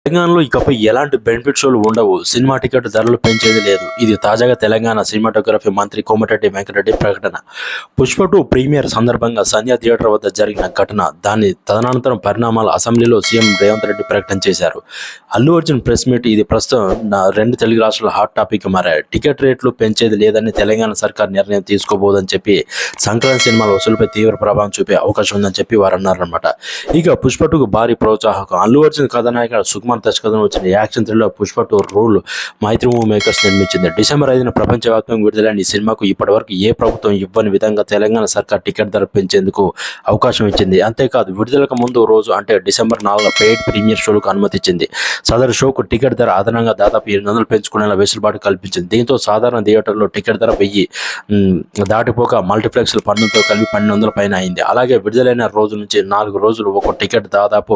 తెలంగాణలో ఇకపై ఎలాంటి బెనిఫిట్ షోలు ఉండవు. సినిమా టికెట్ ధరలు పెంచేది లేదు. ఇది తాజాగా తెలంగాణ సినిమాటోగ్రఫీ మంత్రి కోమటిరెడ్డి వెంకటరెడ్డి ప్రకటన. పుష్ప 2 ప్రీమియర్ సందర్భంగా సంధ్య థియేటర్ వద్ద జరిగిన ఘటన. దాని తదనంతరం పరిణామాలు అసెంబ్లీలో సీఎం రేవంత్ రెడ్డి ప్రకటన చేశారు. Allu Arjun press meet. ఇది ప్రస్తుతం 2 తెలుగు రాష్ట్రాల హాట్ టాపిక్ మారాయి. టికెట్ రేట్లు పెంచేది లేదని తెలంగాణ సర్కార్ నిర్ణయం తీసుకోబోదని చెప్పి సంక్రాంతి సినిమాల వసూలుపై తీవ్ర ప్రభావం చూపే అవకాశం ఉందని చెప్పి వారు అన్నారన్నమాట. ఇక పుష్ప 2కు భారీ ప్రోత్సాహకం. అల్లు అర్జున్ కథానాయక సుకుమార్ దర్శకత్వంలో వచ్చిన యాక్షన్ థ్రిల్లర్ పుష్ప 2 రూల్ మైత్రి మూవీ మేకర్స్ నిర్మించింది. డిసెంబర్ 5న ప్రపంచవ్యాప్తంగా విడుదలైన ఈ సినిమాకు ఇప్పటివరకు ఏ ప్రభుత్వం ఇవ్వని విధంగా తెలంగాణ సర్కార్ టికెట్ ధర పెంచేందుకు అవకాశం ఇచ్చింది. అంతేకాదు విడుదలకు ముందు రోజు అంటే డిసెంబర్ 4న పెయిడ్ ప్రీమియర్ షోలకు అనుమతి ఇచ్చింది. సదరు షోకు టికెట్ ధర అదనంగా దాదాపు 800 పెంచుకునేలా వెసులుబాటు కల్పించింది. దీంతో సాధారణ థియేటర్లో టికెట్ ధర 1000 దాటిపోక మల్టీప్లెక్స్ల పన్నుతో కలిపి 1200 పైన అయింది. అలాగే విడుదలైన రోజు నుంచి 4 రోజులు ఒక టికెట్ దాదాపు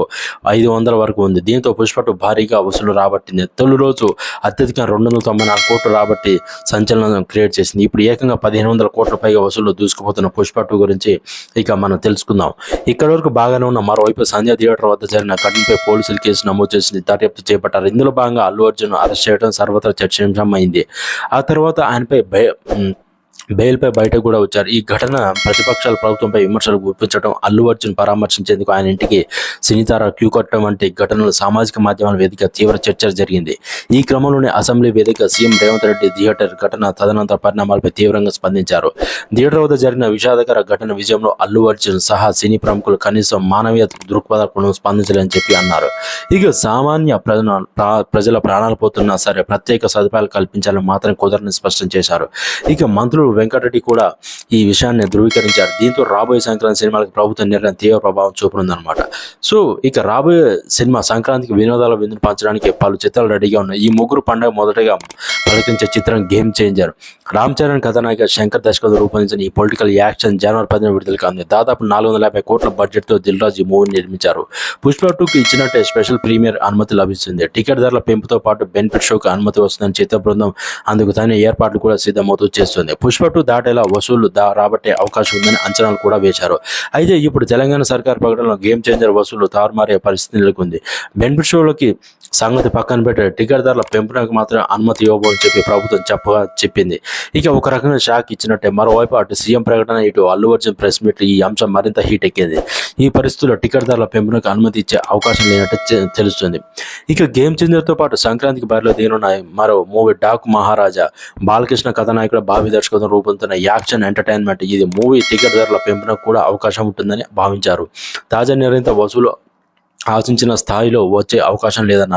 500 వరకు ఉంది. దీంతో పుష్ప 2 భారీగా వసూలు రాబట్టింది. తొలి రోజు అత్యధికంగా 294 కోట్లు రాబట్టి సంచలనం క్రియేట్ చేసింది. ఇప్పుడు ఏకంగా 1500 కోట్ల పైగా వసూలు దూసుకుపోతున్న పుష్ప 2 గురించి ఇక మనం తెలుసుకుందాం. ఇక్కడ వరకు బాగానే ఉన్న మరోవైపు సంధ్య థియేటర్ వద్ద జరిగిన ఘటనపై పోలీసులు కేసు నమోదు చేసి దర్యాప్తు చేపట్టారు. ఇందులో భాగంగా అల్లు అర్జున్ అరెస్ట్ చేయడం సర్వత్రా చర్చనీయాంశమైంది. ఆ తర్వాత ఆయనపై బెయిల్పై బయటకు కూడా వచ్చారు. ఈ ఘటన ప్రతిపక్షాలు ప్రభుత్వంపై విమర్శలు గుప్పించడం, అల్లు అర్జున్ పరామర్శించేందుకు ఆయన ఇంటికి సినీతార క్యూ కట్టడం వంటి ఘటనలు సామాజిక మాధ్యమాల వేదిక తీవ్ర చర్చ జరిగింది. ఈ క్రమంలోనే అసెంబ్లీ వేదిక సీఎం రేవంత్ రెడ్డి థియేటర్ ఘటన తదనంతర పరిణామాలపై తీవ్రంగా స్పందించారు. థియేటర్ వద్ద జరిగిన విషాదకర ఘటన విజయంలో అల్లు అర్జున్ సహా సినీ ప్రముఖులు కనీసం మానవీయ దృక్పథం స్పందించాలని చెప్పి అన్నారు. ఇక సామాన్య ప్రజల ప్రాణాలు పోతున్నా సరే ప్రత్యేక సదుపాయాలు కల్పించాలని మాత్రం కుదరని స్పష్టం చేశారు. ఇక మంత్రులు వెంకటరెడ్డి కూడా ఈ విషయాన్ని ధృవీకరించారు. దీంతో రాబోయే సంక్రాంతి సినిమాలకు ప్రభుత్వ నిర్ణయం తీవ్ర ప్రభావం చూపనుందన్నమాట. సో ఇక రాబోయే సినిమా సంక్రాంతికి వినోదాల విందును పంచడానికి పలు చిత్రాలు రెడీగా ఉన్నాయి. ఈ ముగ్గురు పండుగ మొదటగా పలికించే చిత్రం గేమ్ చేంజర్. రామ్ చరణ్ కథానాయక శంకర్ దర్శకత్వం రూపొందించిన ఈ పొలిటికల్ యాక్షన్ జనవరి 10న విడుదల కానుంది. దాదాపు 450 కోట్ల బడ్జెట్తో దిల్ రాజు ఈ మూవీని నిర్మించారు. పుష్ప 2కి ఇచ్చినట్టే స్పెషల్ ప్రీమియర్ అనుమతి లభిస్తుంది. టికెట్ ధరల పెంపుతో పాటు బెనిఫిట్ షోకి అనుమతి వస్తుందని చిత్ర బృందం అందుకు తగిన ఏర్పాట్లు కూడా సిద్ధమవుతూ చేస్తుంది. పుష్ప 2 దాటేలా వసూళ్లు రాబట్టే అవకాశం ఉందని అంచనాలు కూడా వేశారు. అయితే ఇప్పుడు తెలంగాణ సర్కార్ ప్రకటనలో గేమ్ చేంజర్ వసూళ్లు తారుమారే పరిస్థితి నెలకొంది. బెనిఫిట్ షోలకి సంగతి పక్కన పెట్టే టికెట్ ధరల పెంపునకు మాత్రం అనుమతి ఇవ్వబోని చెప్పి ప్రభుత్వం చెప్పింది. ఇక ఒక రకంగా షాక్ ఇచ్చినట్టే. మరోవైపు అటు సీఎం ప్రకటన, ఇటు అల్లు అర్జున్ ప్రెస్ మీట్ ఈ అంశం మరింత హీట్ ఎక్కింది. ఈ పరిస్థితుల్లో టికెట్ ధరల పెంపునకు అనుమతి ఇచ్చే అవకాశం లేనట్టు తెలుస్తుంది. ఇక గేమ్ చేంజర్తో పాటు సంక్రాంతికి బరిలో దిగనున్న మరో మూవీ డాక్ మహారాజా. బాలకృష్ణ కథానాయకుడు బాబీ దర్శకత్వం రూపొందుతున్న యాక్షన్ ఎంటర్టైన్మెంట్. ఇది మూవీ టికెట్ ధరల పెంపునకు కూడా అవకాశం ఉంటుందని భావించారు. తాజా నిర్ణయంతో వసూలు ఆశించిన స్థాయిలో వచ్చే అవకాశం లేదన్నారు.